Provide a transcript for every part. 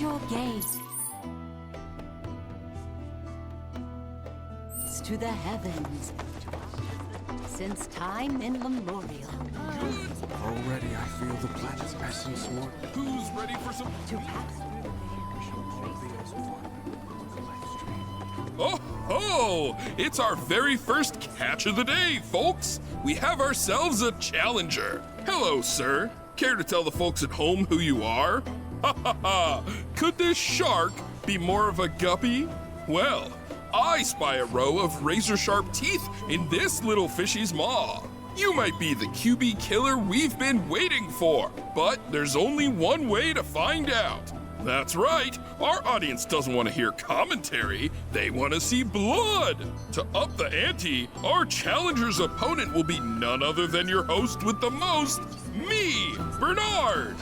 your gaze to the heavens since time immemorial. Already I feel the planet's essence more. Who's ready for some... To pass through the Oh ho! It's our very first catch of the day, folks! We have ourselves a challenger. Hello, sir. Care to tell the folks at home who you are? Ha ha ha! Could this shark be more of a guppy? Well, I spy a row of razor-sharp teeth in this little fishy's maw. You might be the QB killer we've been waiting for, but there's only one way to find out. That's right, our audience doesn't want to hear commentary, they want to see blood. To up the ante, our challenger's opponent will be none other than your host with the most, me, Bernard.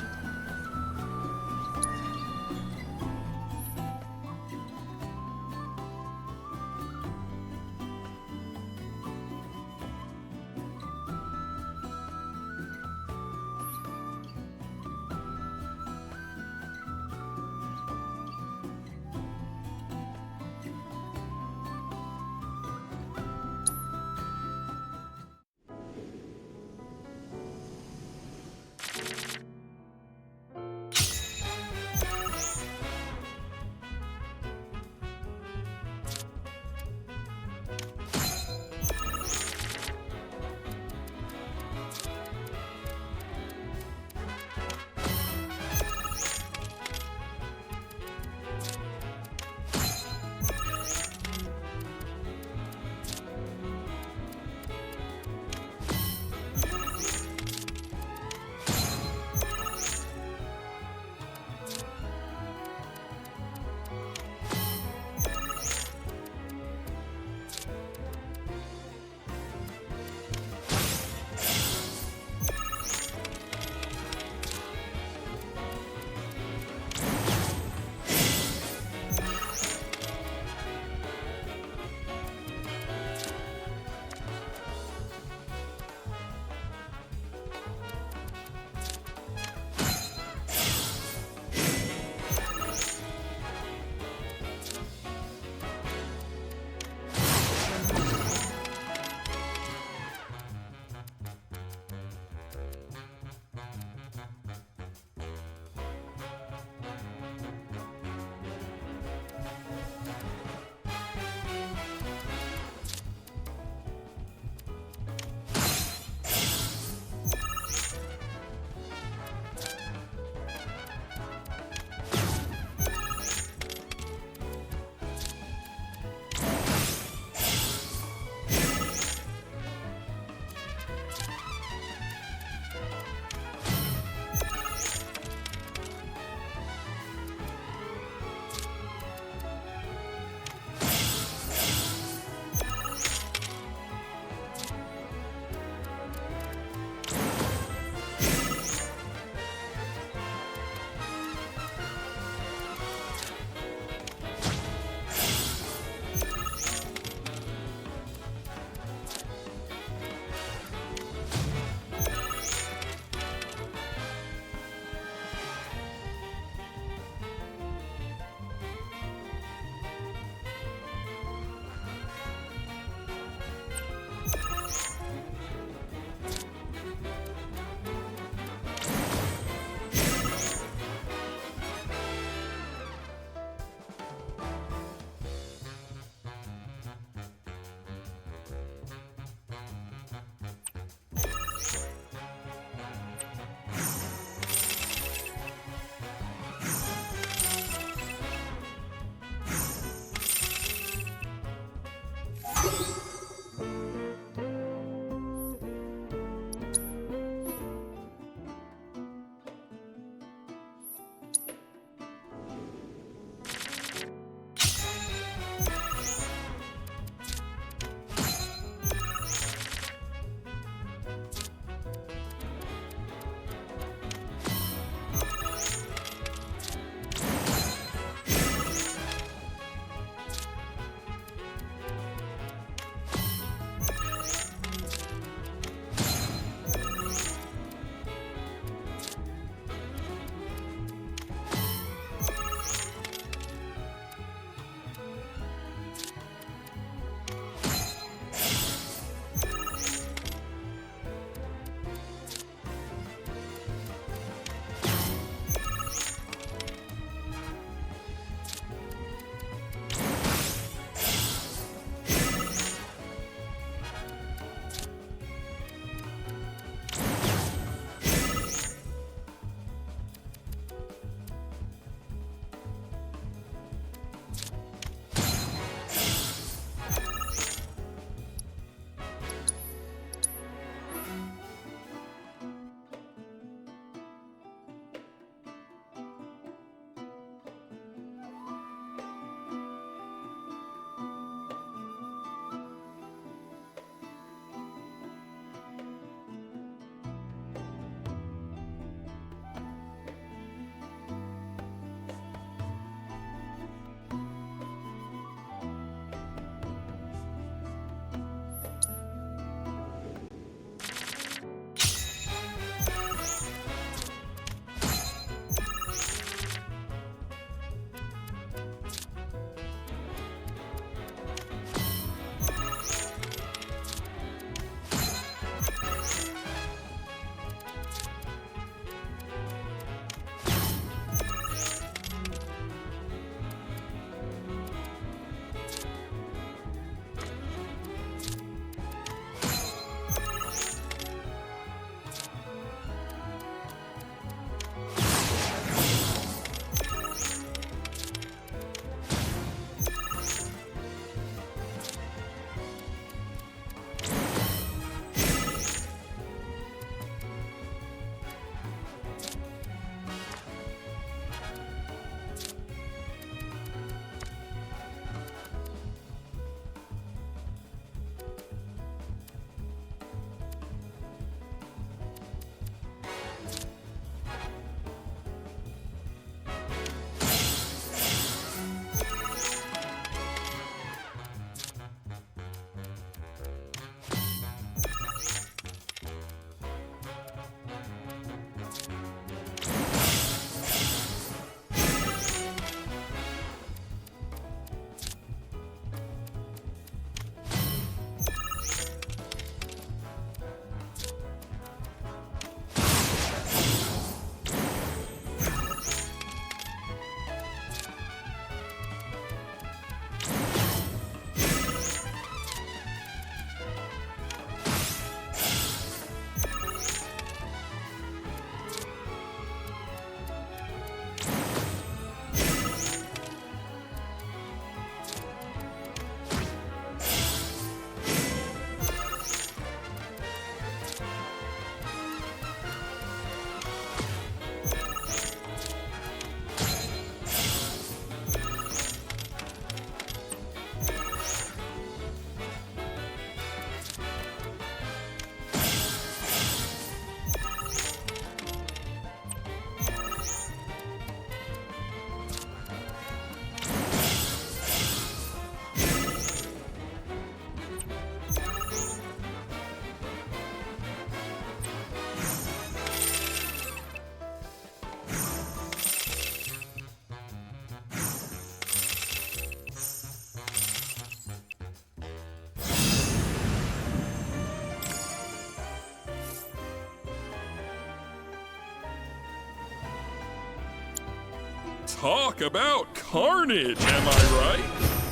Talk about carnage, am I right?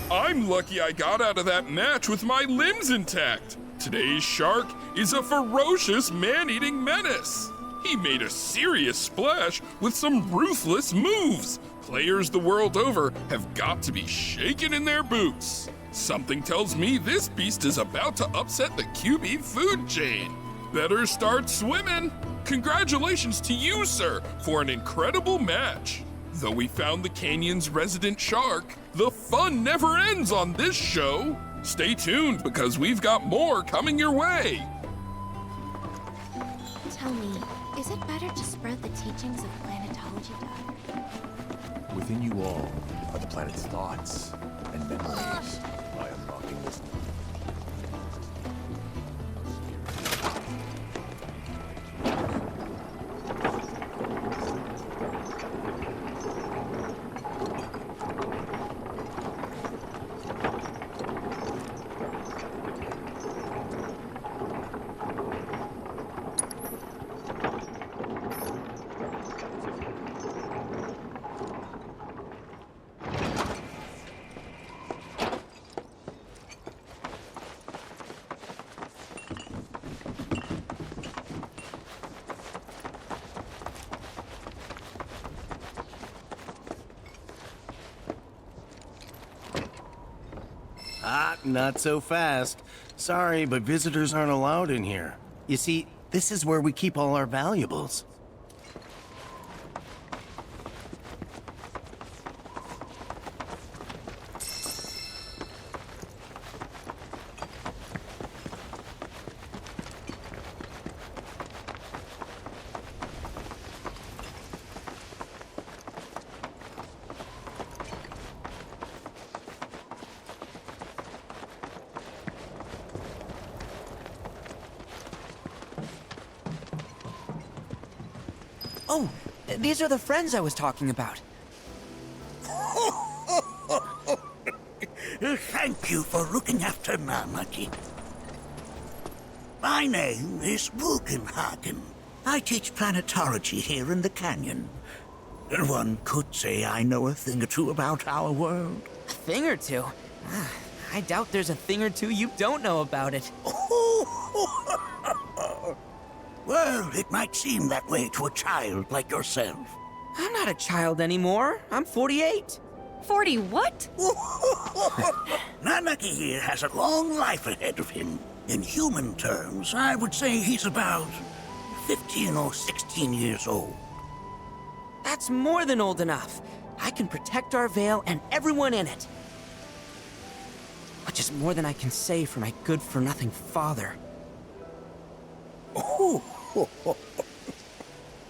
I'm lucky I got out of that match with my limbs intact. Today's shark is a ferocious man-eating menace. He made a serious splash with some ruthless moves. Players the world over have got to be shaken in their boots. Something tells me this beast is about to upset the QB food chain. Better start swimming. Congratulations to you, sir, for an incredible match. Though we found the canyon's resident shark, the fun never ends on this show. Stay tuned because we've got more coming your way. Tell me, is it better to spread the teachings of planetology, Doc? Within you all are the planet's thoughts and memories. By unlocking this. Not so fast. Sorry, but visitors aren't allowed in here. You see, this is where we keep all our valuables. Oh, these are the friends I was talking about. Thank you for looking after Namaki. My name is Bugenhagen. I teach planetology here in the canyon. One could say I know a thing or two about our world. A thing or two? I doubt there's a thing or two you don't know about it. Well, it might seem that way to a child like yourself. I'm not a child anymore. I'm 48. 40 what? Nanaki here has a long life ahead of him. In human terms, I would say he's about 15 or 16 years old. That's more than old enough. I can protect our Vale and everyone in it. Which is more than I can say for my good-for-nothing father.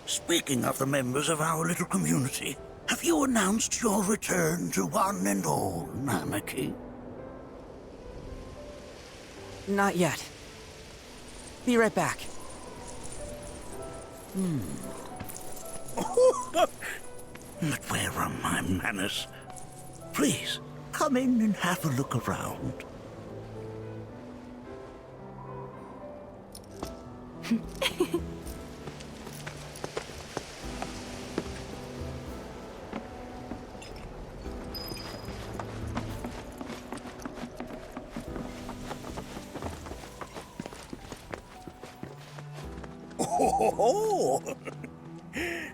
Speaking of the members of our little community, have you announced your return to one and all, Nanaki? Not yet. Be right back. But where are my manners? Please, come in and have a look around. Oh,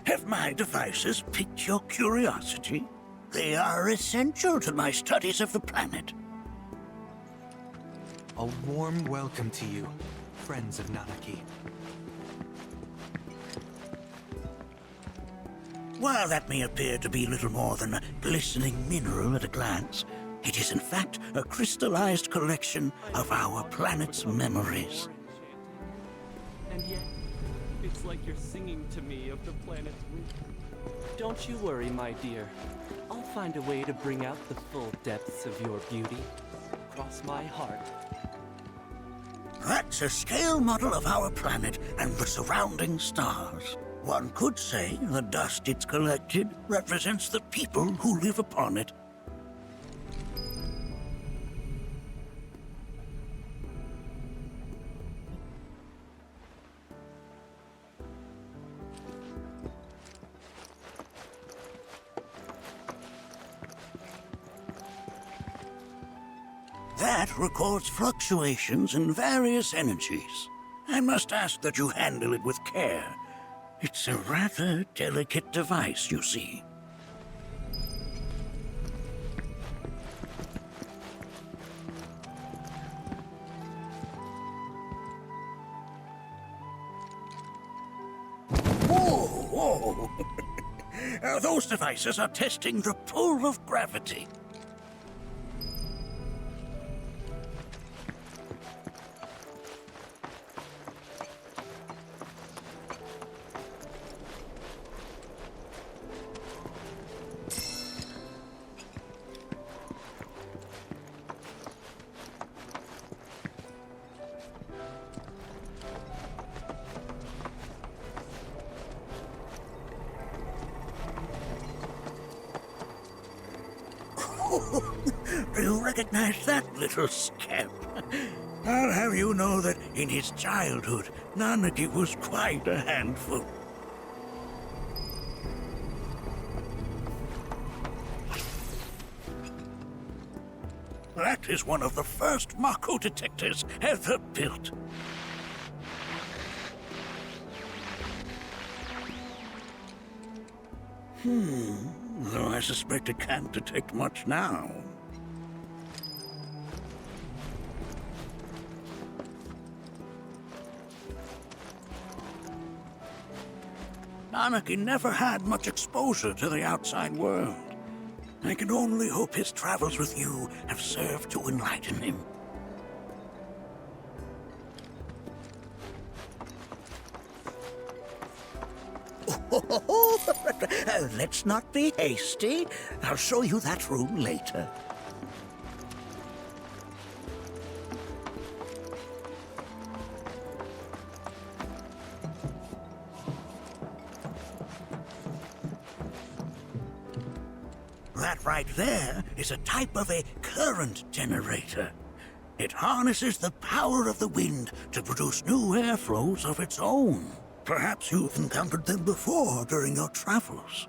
have my devices piqued your curiosity? They are essential to my studies of the planet. A warm welcome to you, friends of Nanaki. While that may appear to be little more than a glistening mineral at a glance, it is in fact a crystallized collection of our planet's memories. And yet, it's like you're singing to me of the planet's roof. Don't you worry, my dear. I'll find a way to bring out the full depths of your beauty. Cross my heart. That's a scale model of our planet and the surrounding stars. One could say the dust it's collected represents the people who live upon it. That records fluctuations in various energies. I must ask that you handle it with care. It's a rather delicate device, you see. Whoa! Those devices are testing the pull of gravity. Do you recognize that little scamp? I'll have you know that in his childhood, Nanaki was quite a handful. That is one of the first Mako detectors ever built. Though I suspect it can't detect much now. Nanaki never had much exposure to the outside world. I can only hope his travels with you have served to enlighten him. Let's not be hasty. I'll show you that room later. That right there is a type of a current generator. It harnesses the power of the wind to produce new airflows of its own. Perhaps you've encountered them before during your travels.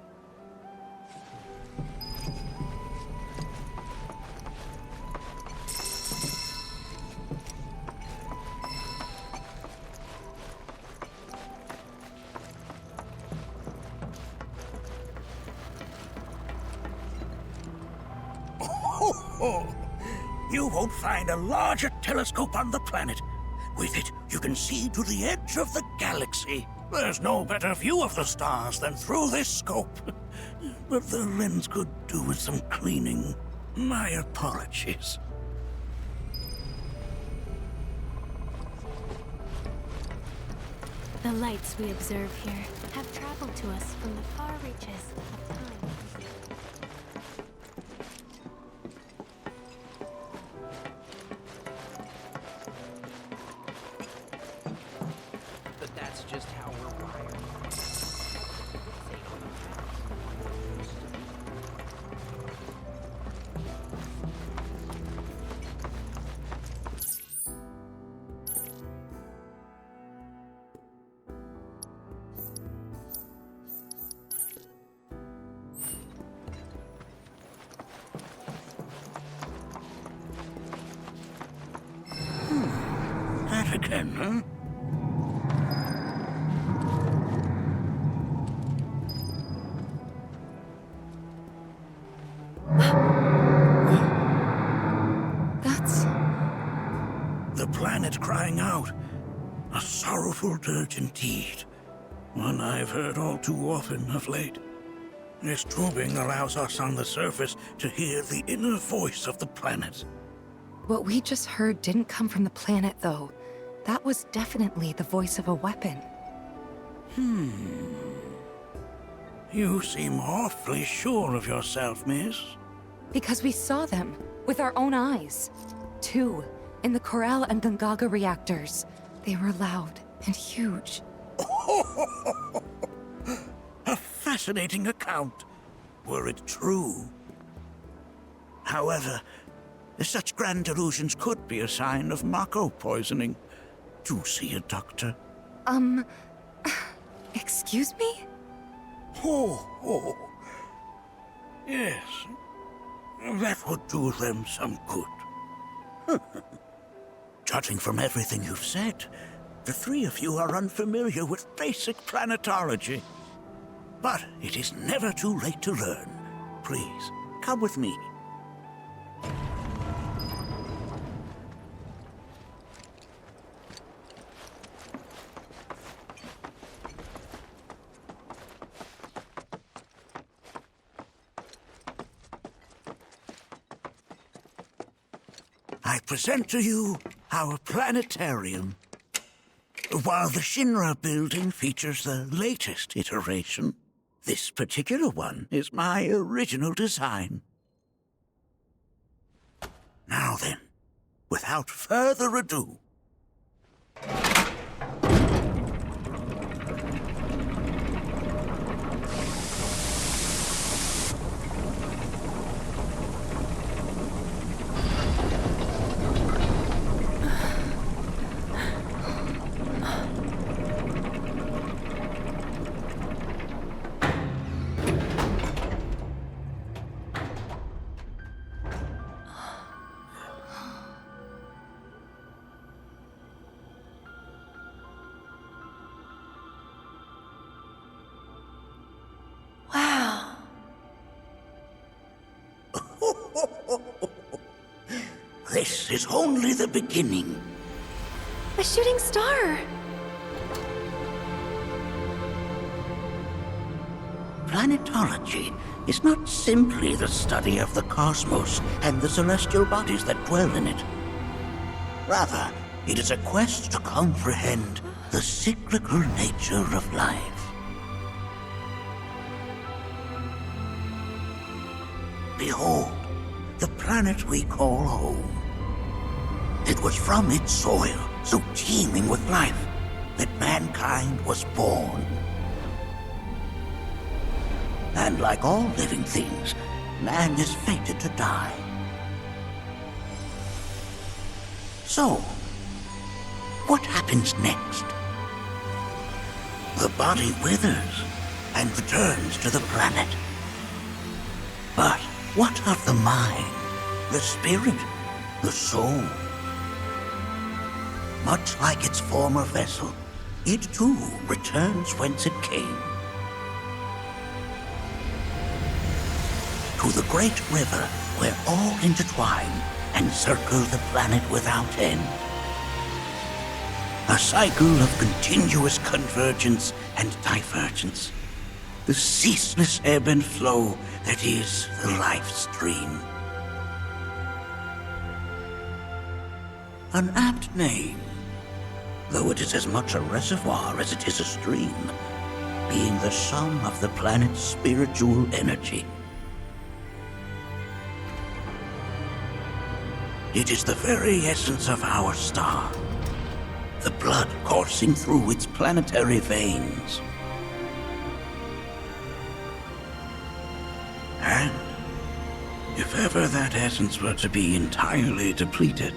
You won't find a larger telescope on the planet. With it, you can see to the edge of the galaxy. There's no better view of the stars than through this scope. But the lens could do with some cleaning. My apologies. The lights we observe here have traveled to us from the far reaches of time. But that's just how we're wired. That again, huh? That's... The planet crying out. A sorrowful dirge indeed. One I've heard all too often of late. This tubing allows us on the surface to hear the inner voice of the planet. What we just heard didn't come from the planet, though. That was definitely the voice of a weapon. You seem awfully sure of yourself, miss. Because we saw them, with our own eyes. 2, in the Corel and Gungaga reactors. They were loud and huge. A fascinating account, were it true. However, such grand delusions could be a sign of Mako poisoning. Do see a doctor. Excuse me? Oh. Yes. That would do them some good. Judging from everything you've said, the three of you are unfamiliar with basic planetology. But it is never too late to learn. Please, come with me. I present to you our planetarium. While the Shinra building features the latest iteration, this particular one is my original design. Now then, without further ado, Wow. this is only the beginning. A shooting star. Planetology is not simply the study of the cosmos and the celestial bodies that dwell in it. Rather, it is a quest to comprehend the cyclical nature of life. Behold, the planet we call home. It was from its soil, so teeming with life, that mankind was born. And like all living things, man is fated to die. So, what happens next? The body withers and returns to the planet. But what of the mind, the spirit, the soul? Much like its former vessel, it too returns whence it came. To the great river where all intertwine and circle the planet without end. A cycle of continuous convergence and divergence. The ceaseless ebb and flow that is the life stream. An apt name, though it is as much a reservoir as it is a stream, being the sum of the planet's spiritual energy. It is the very essence of our star, the blood coursing through its planetary veins. And if ever that essence were to be entirely depleted,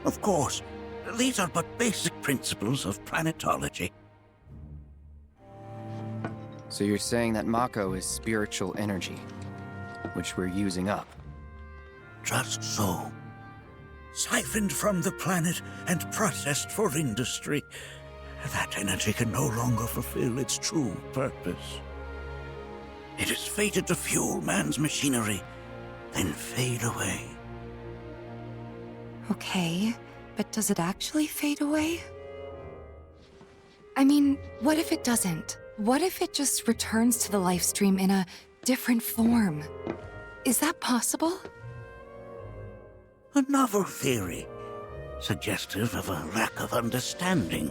of course, these are but basic principles of planetology. So you're saying that Mako is spiritual energy, which we're using up? Just so. Siphoned from the planet and processed for industry, that energy can no longer fulfill its true purpose. It is fated to fuel man's machinery, then fade away. Okay, but does it actually fade away? I mean, what if it doesn't? What if it just returns to the life stream in a different form? Is that possible? A novel theory, suggestive of a lack of understanding.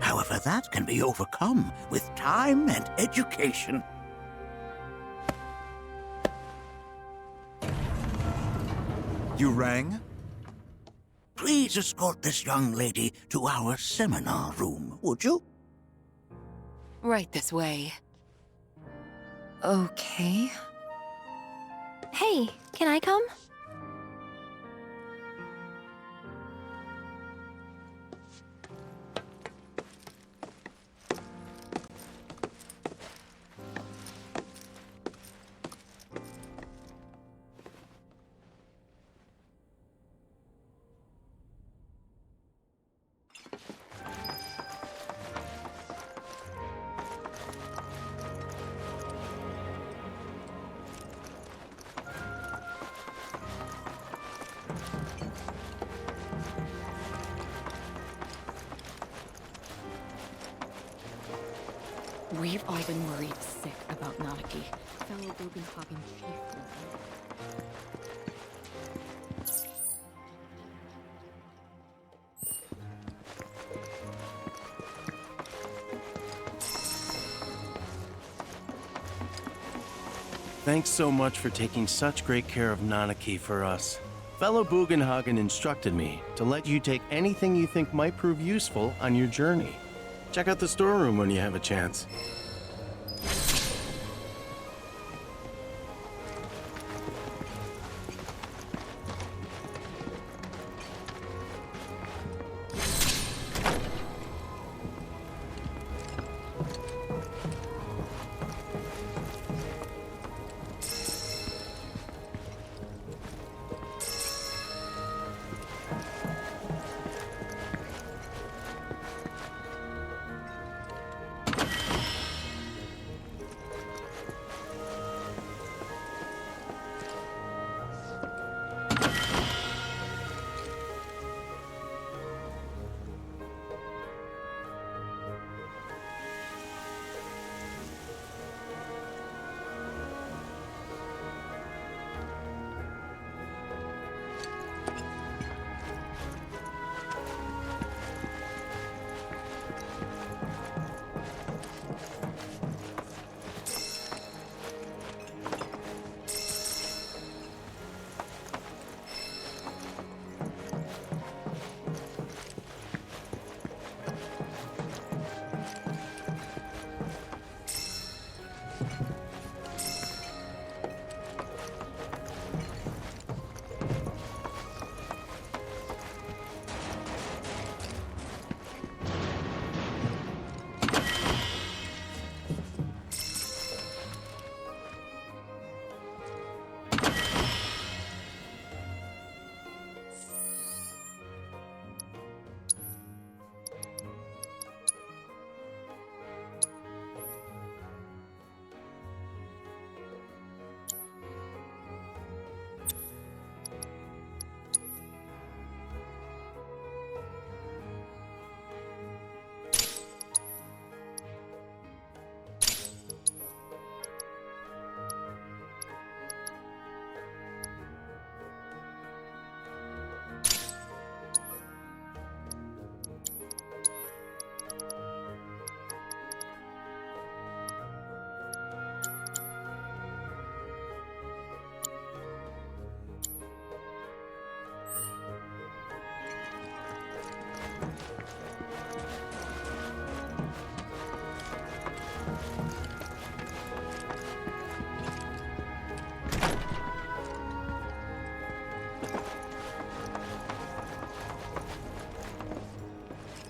However, that can be overcome with time and education. You rang? Please escort this young lady to our seminar room, would you? Right this way. Okay. Hey, can I come? We've all been worried sick about Nanaki, fellow Bogenhagen chief. Thanks so much for taking such great care of Nanaki for us. Fellow Bugenhagen instructed me to let you take anything you think might prove useful on your journey. Check out the storeroom when you have a chance.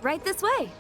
Right this way.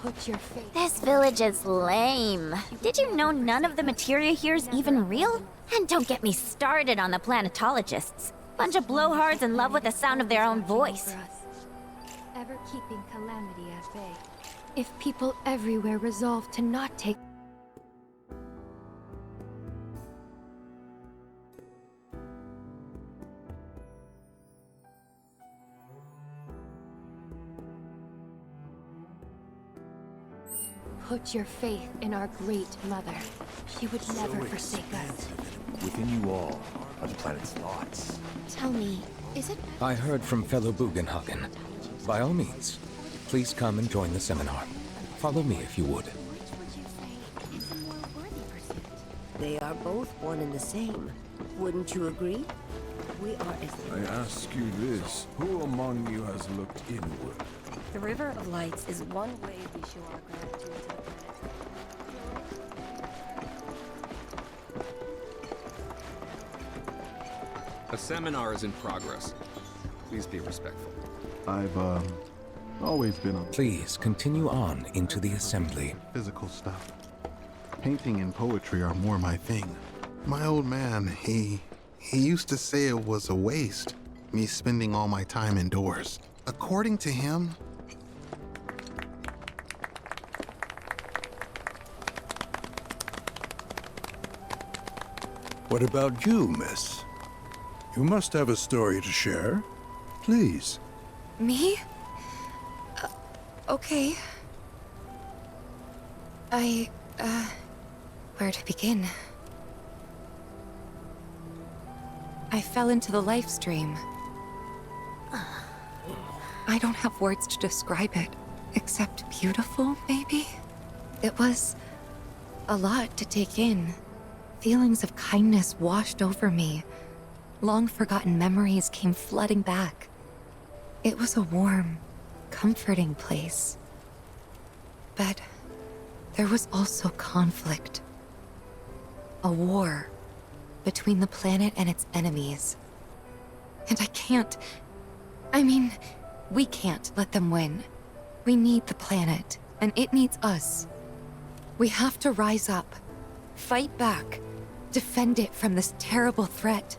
Put your face. This village is lame. Did you know none of the materia here is even real? And don't get me started on the planetologists. Bunch of blowhards in love with the sound of their own voice. Ever keeping calamity at bay. If people everywhere resolve to not take put your faith in our great mother. She would never forsake us. Within you all are the planet's thoughts. Tell me, is it... I heard from fellow Bugenhagen. By all means, please come and join the seminar. Follow me if you would. They are both one and the same. Wouldn't you agree? We are as... I ask you this, who among you has looked inward? The River of Lights is one way we show our gratitude to the planet. A seminar is in progress. Please be respectful. I've, always been a... Please continue on into the assembly. Physical stuff. Painting and poetry are more my thing. My old man, he used to say it was a waste, me spending all my time indoors. According to him... What about you, miss? You must have a story to share. Please. Me? Okay. Where to begin? I fell into the life stream. I don't have words to describe it, except beautiful, maybe? It was a lot to take in. Feelings of kindness washed over me. Long-forgotten memories came flooding back. It was a warm, comforting place. But there was also conflict. A war between the planet and its enemies. And we can't let them win. We need the planet, and it needs us. We have to rise up, fight back, defend it from this terrible threat.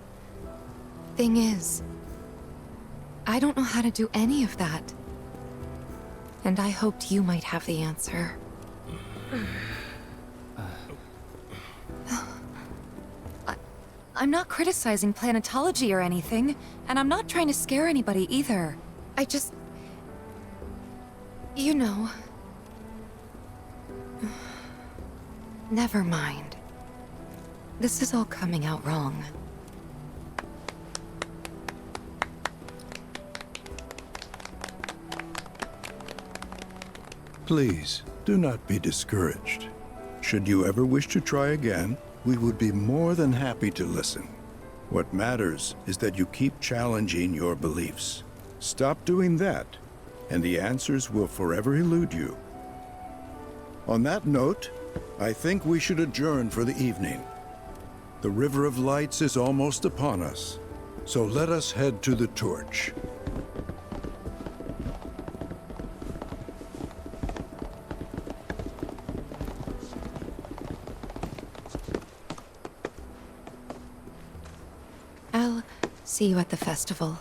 Thing is, I don't know how to do any of that. And I hoped you might have the answer. I'm not criticizing planetology or anything, and I'm not trying to scare anybody either. I just... You know... Never mind. This is all coming out wrong. Please, do not be discouraged. Should you ever wish to try again, we would be more than happy to listen. What matters is that you keep challenging your beliefs. Stop doing that, and the answers will forever elude you. On that note, I think we should adjourn for the evening. The River of Lights is almost upon us, so let us head to the torch. I'll see you at the festival.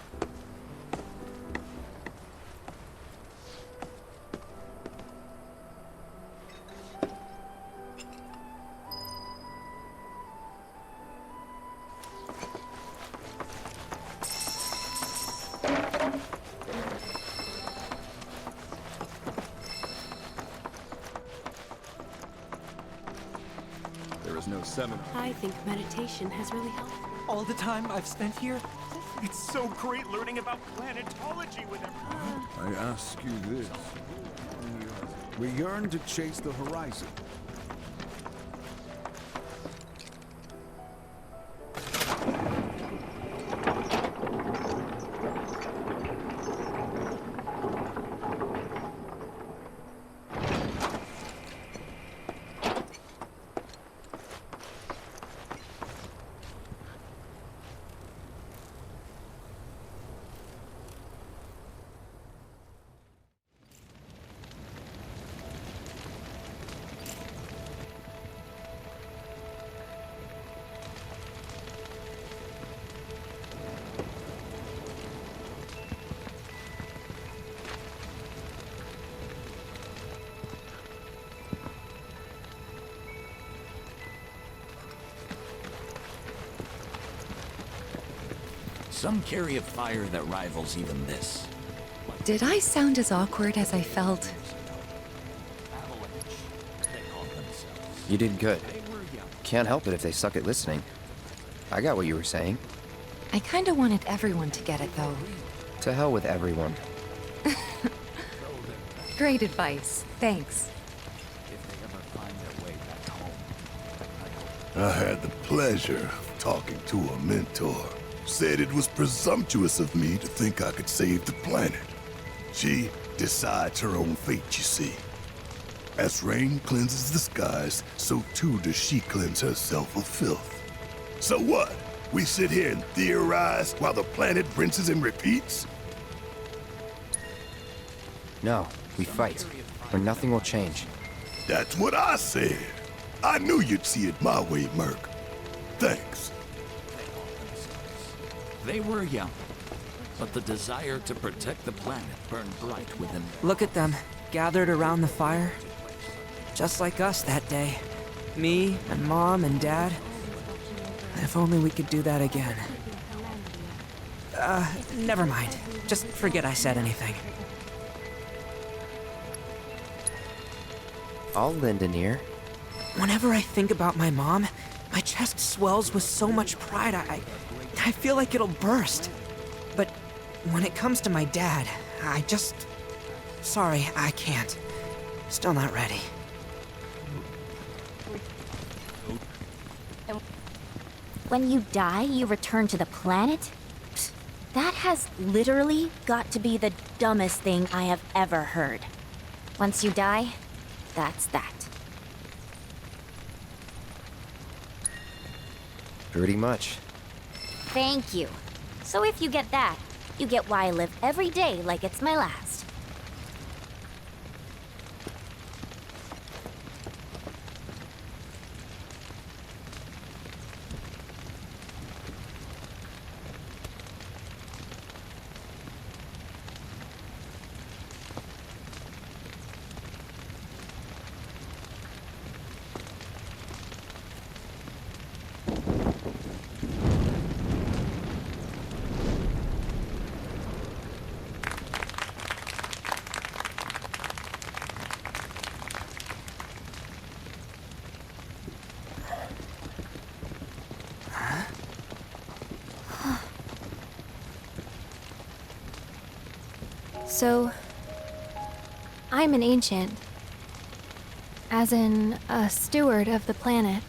There is no seminar. I think meditation has really helped. All the time I've spent here, it's so great learning about planetology with everyone. I ask you this. We yearn to chase the horizon. Some carry a fire that rivals even this. Did I sound as awkward as I felt? You did good. Can't help it if they suck at listening. I got what you were saying. I kinda wanted everyone to get it, though. To hell with everyone. Great advice. Thanks. I had the pleasure of talking to a mentor. Said it was presumptuous of me to think I could save the planet. She decides her own fate, you see. As rain cleanses the skies, so too does she cleanse herself of filth. So what? We sit here and theorize while the planet rinses and repeats? No, we fight, or nothing will change. That's what I said. I knew you'd see it my way, Merc. Thanks. They were young, but the desire to protect the planet burned bright within them. Look at them, gathered around the fire. Just like us that day. Me and Mom and Dad. If only we could do that again. Never mind. Just forget I said anything. I'll lend an ear. Whenever I think about my mom, my chest swells with so much pride, I feel like it'll burst. But when it comes to my dad, I just... Sorry, I can't. Still not ready. When you die, you return to the planet? Psst, that has literally got to be the dumbest thing I have ever heard. Once you die, that's that. Pretty much. Thank you. So if you get that, you get why I live every day like it's my last. So, I'm an ancient. As in, a steward of the planet.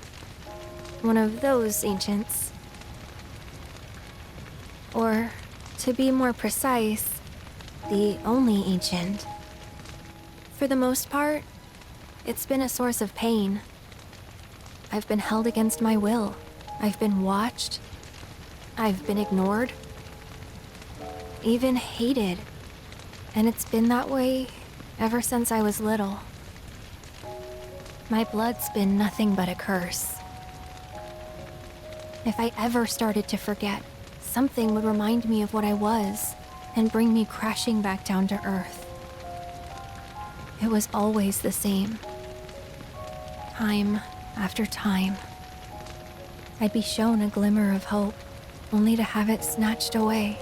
One of those ancients. Or, to be more precise, the only ancient. For the most part, it's been a source of pain. I've been held against my will. I've been watched. I've been ignored. Even hated. And it's been that way ever since I was little. My blood's been nothing but a curse. If I ever started to forget, something would remind me of what I was and bring me crashing back down to Earth. It was always the same. Time after time. I'd be shown a glimmer of hope, only to have it snatched away.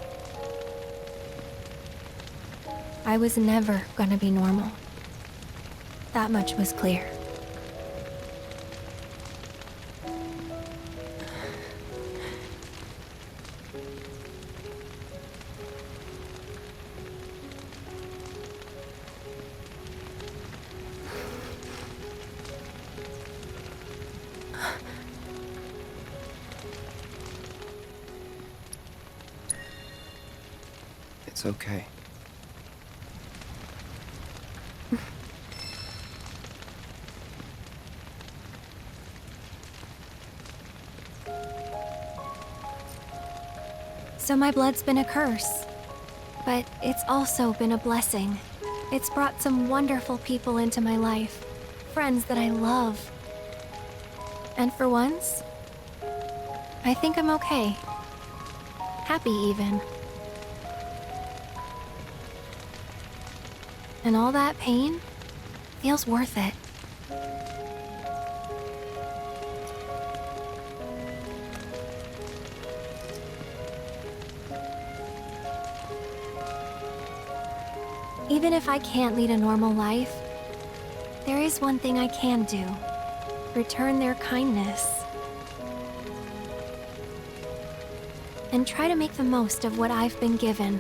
I was never gonna be normal. That much was clear. It's okay. So my blood's been a curse, but it's also been a blessing. It's brought some wonderful people into my life, friends that I love. And for once, I think I'm okay. Happy even. And all that pain feels worth it. Even if I can't lead a normal life, there is one thing I can do. return their kindness. And try to make the most of what I've been given.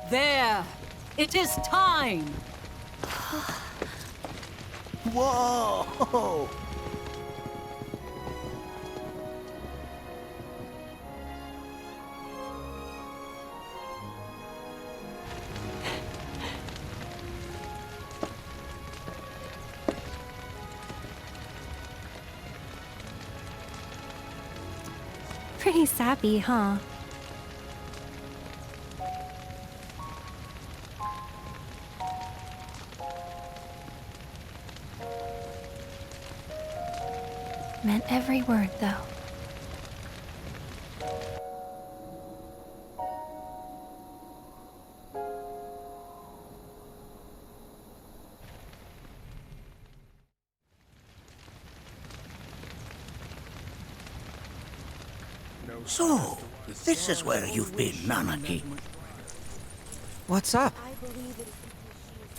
There! It is time! Whoa! Pretty sappy, huh? Meant every word, though. So, this is where you've been, Nanaki. What's up?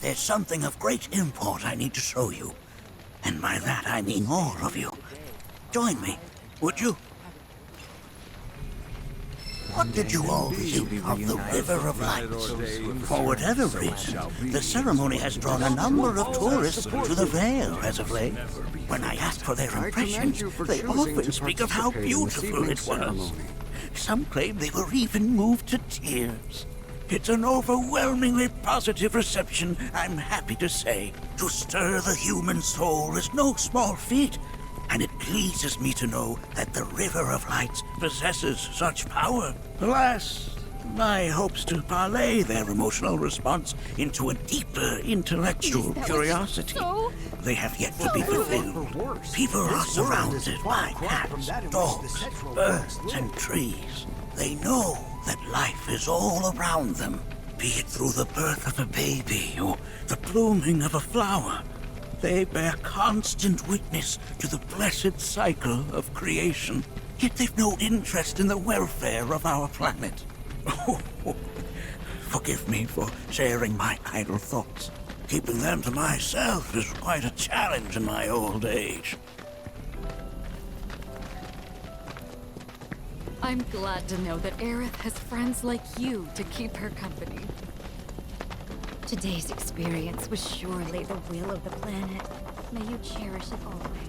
There's something of great import I need to show you. And by that I mean all of you. Join me, would you? What did you all think of the River of Lights? For whatever reason, the ceremony has drawn a number of tourists to the Vale as of late. When I ask for their impressions, they often speak of how beautiful it was. Some claim they were even moved to tears. It's an overwhelmingly positive reception, I'm happy to say. To stir the human soul is no small feat, and it pleases me to know that the River of Lights possesses such power. Alas, my hopes to parlay their emotional response into a deeper intellectual curiosity. They have yet to be fulfilled. People are surrounded by cats, dogs, birds, and trees. They know that life is all around them, be it through the birth of a baby or the blooming of a flower. They bear constant witness to the blessed cycle of creation, yet they've no interest in the welfare of our planet. Forgive me for sharing my idle thoughts. Keeping them to myself is quite a challenge in my old age. I'm glad to know that Aerith has friends like you to keep her company. Today's experience was surely the will of the planet. May you cherish it always.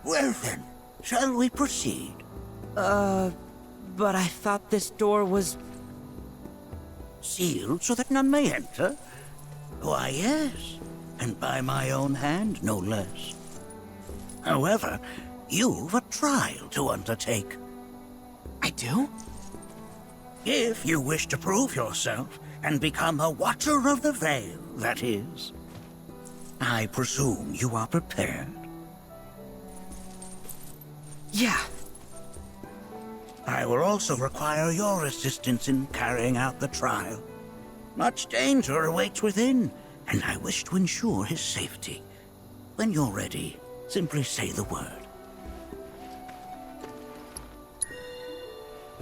Well then, shall we proceed? But I thought this door was... sealed so that none may enter? Why, yes, and by my own hand, no less. However, you've a trial to undertake. I do? If you wish to prove yourself and become a Watcher of the Vale, that is. I presume you are prepared? Yeah. I will also require your assistance in carrying out the trial. Much danger awaits within, and I wish to ensure his safety. When you're ready, simply say the word.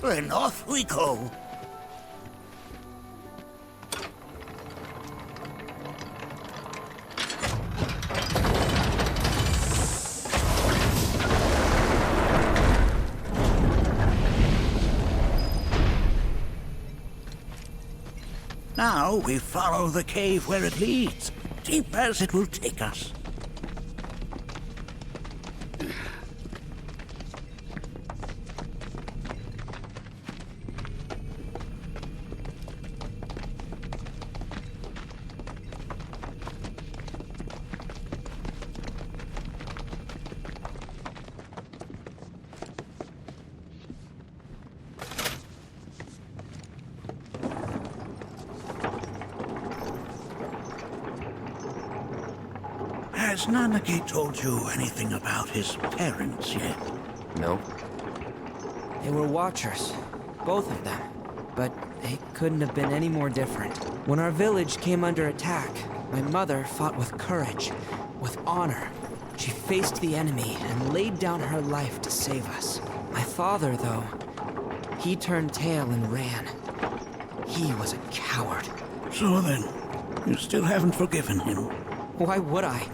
Then off we go. Now we follow the cave where it leads, deep as it will take us. Has Nanaki told you anything about his parents yet? No. They were watchers, both of them. But they couldn't have been any more different. When our village came under attack, my mother fought with courage, with honor. She faced the enemy and laid down her life to save us. My father, though, he turned tail and ran. He was a coward. So then, you still haven't forgiven him? Why would I?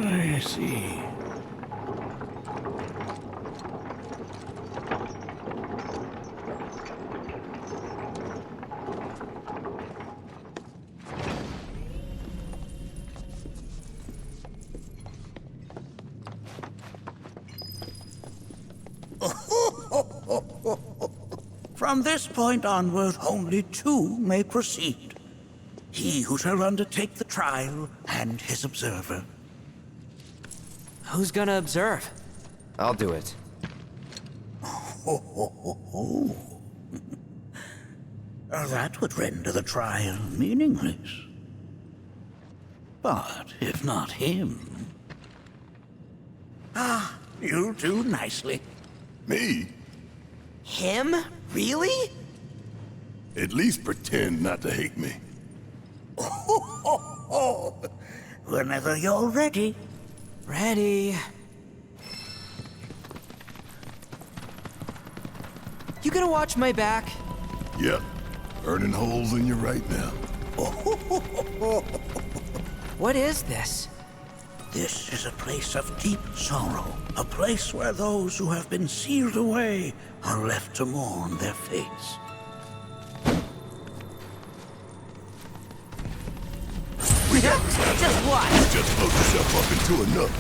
I see. From this point onward, only two may proceed. He who shall undertake the trial, and his observer. Who's gonna observe? I'll do it. That would render the trial meaningless. But if not him... Ah, you'll do nicely. Me? Him? Really? At least pretend not to hate me. Whenever you're ready. Ready. You gonna watch my back? Yep. Burning holes in you right now. What is this? This is a place of deep sorrow. A place where those who have been sealed away are left to mourn their fates. Just what? You just float yourself up into a nut.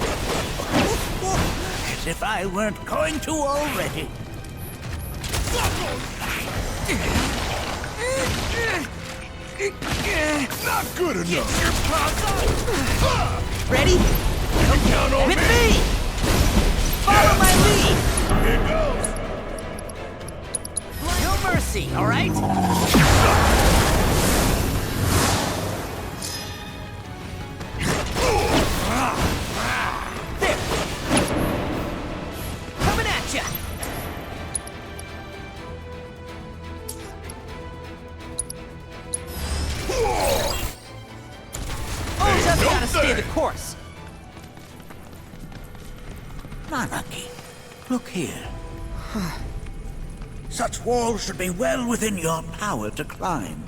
As if I weren't going to already. Not good enough. Ready? Count on With me! Follow my lead! Here goes. No mercy, all right? There! Coming at ya! Oh, just gotta stay the course. Nanaki, look here. Such walls should be well within your power to climb.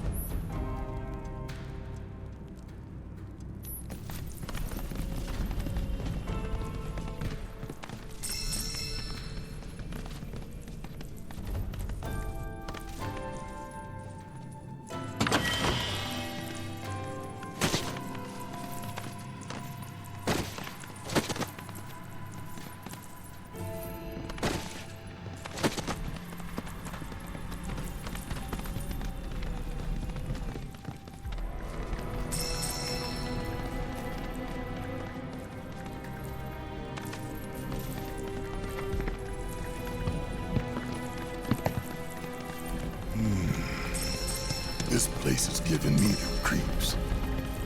This place is giving me the creeps.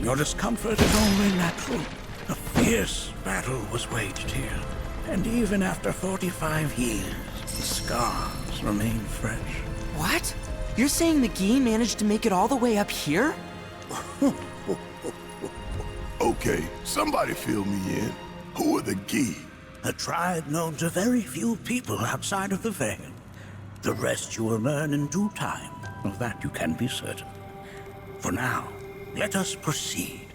Your discomfort is only natural. A fierce battle was waged here. And even after 45 years, the scars remain fresh. What? You're saying the Gi managed to make it all the way up here? Okay, somebody fill me in. Who are the Gi? A tribe known to very few people outside of the Veil. The rest you will learn in due time. Of that you can be certain. For now, let us proceed.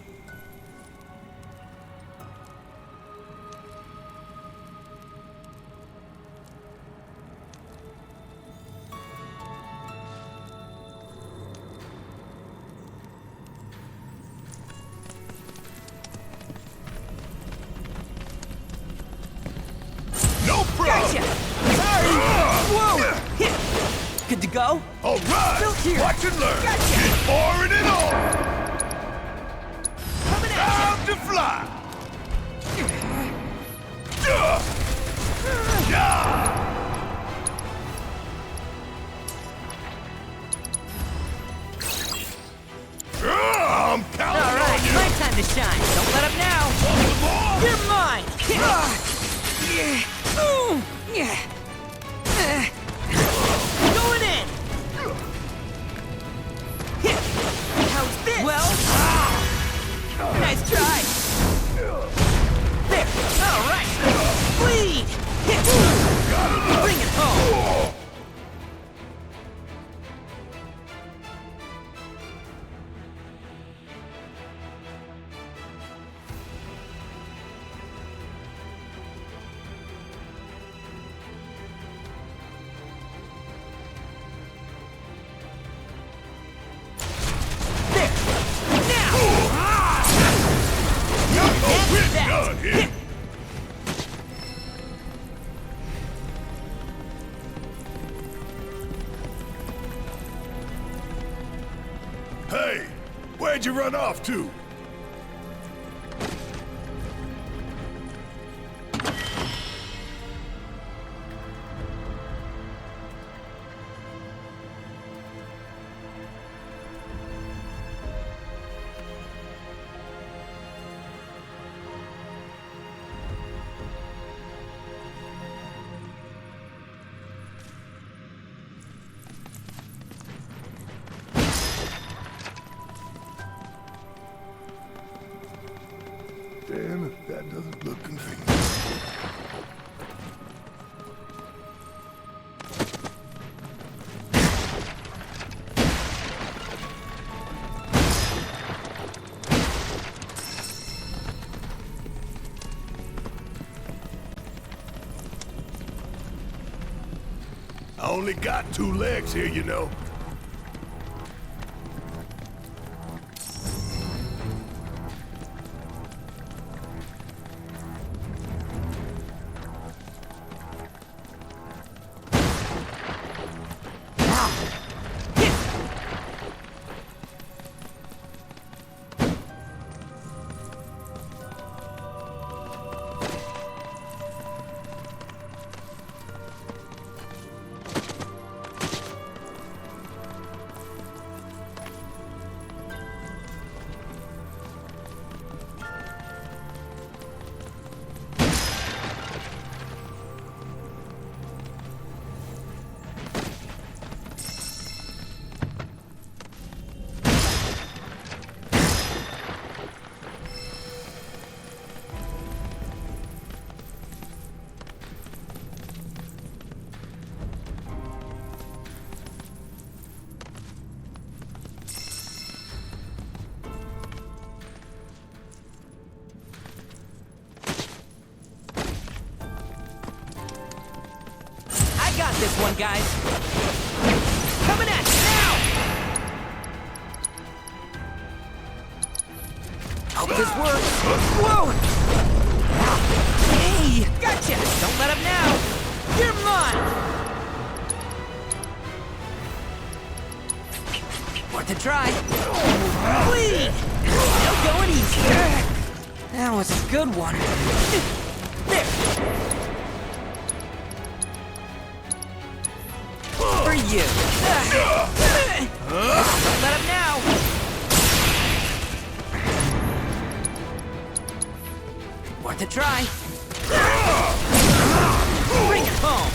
go. All right! Still here. Watch and learn! Gotcha. Keep pouring it on! Coming at Time to fly! Yeah! I'm counting All right, on you! my time to shine. Don't let up now. You're mine. Going in. How's this? Well, nice try. There. All right. Bleed. Bring it home. Done here! Hey, where'd you run off to? Damn if that doesn't look convenient. I only got 2 legs here, you know. Got this one, guys. Coming at you now! Hope this works. Whoa! Hey, gotcha! Don't let up now. You're mine! Worth a try. Bleed! No going easy. That was a good one. There! For you. Let him now. Worth a try. Bring it home.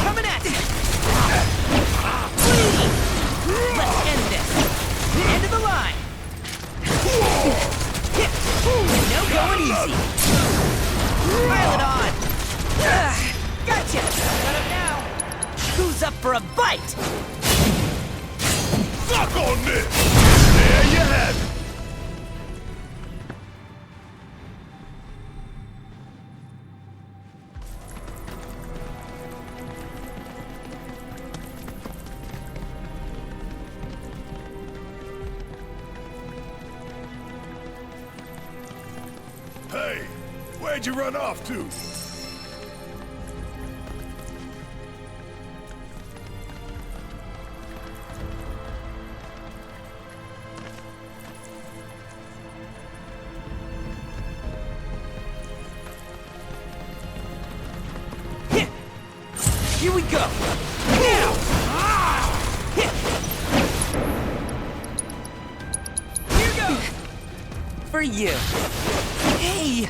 Coming at you. Bleed. Let's end this. End of the line. No going easy. Pile it on. Gotcha. Let him now. Who's up for a bite? Suck on this! There you have it! Hey, where'd you run off to? Here we go! Now! Here goes! For you. Hey!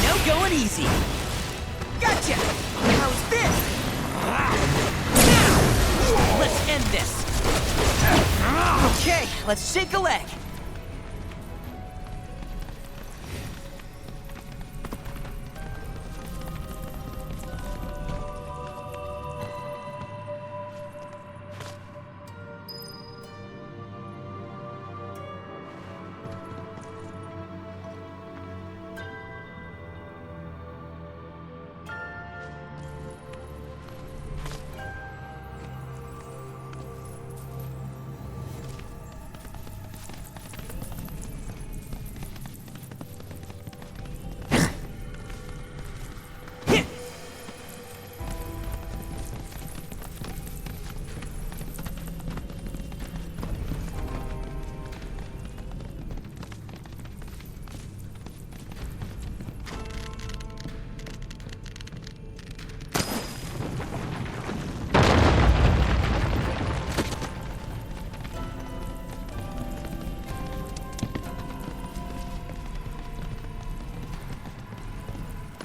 No going easy. Gotcha! How's this? Now! Let's end this. Okay, let's shake a leg.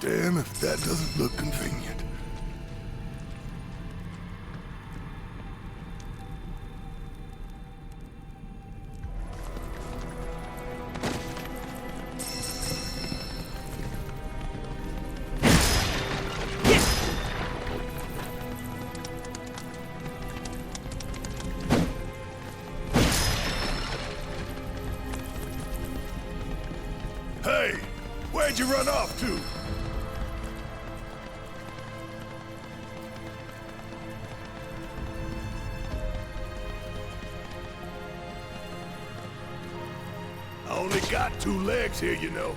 Damn if that doesn't look convenient. Hey, where'd you run off to? I only got 2 legs here, you know.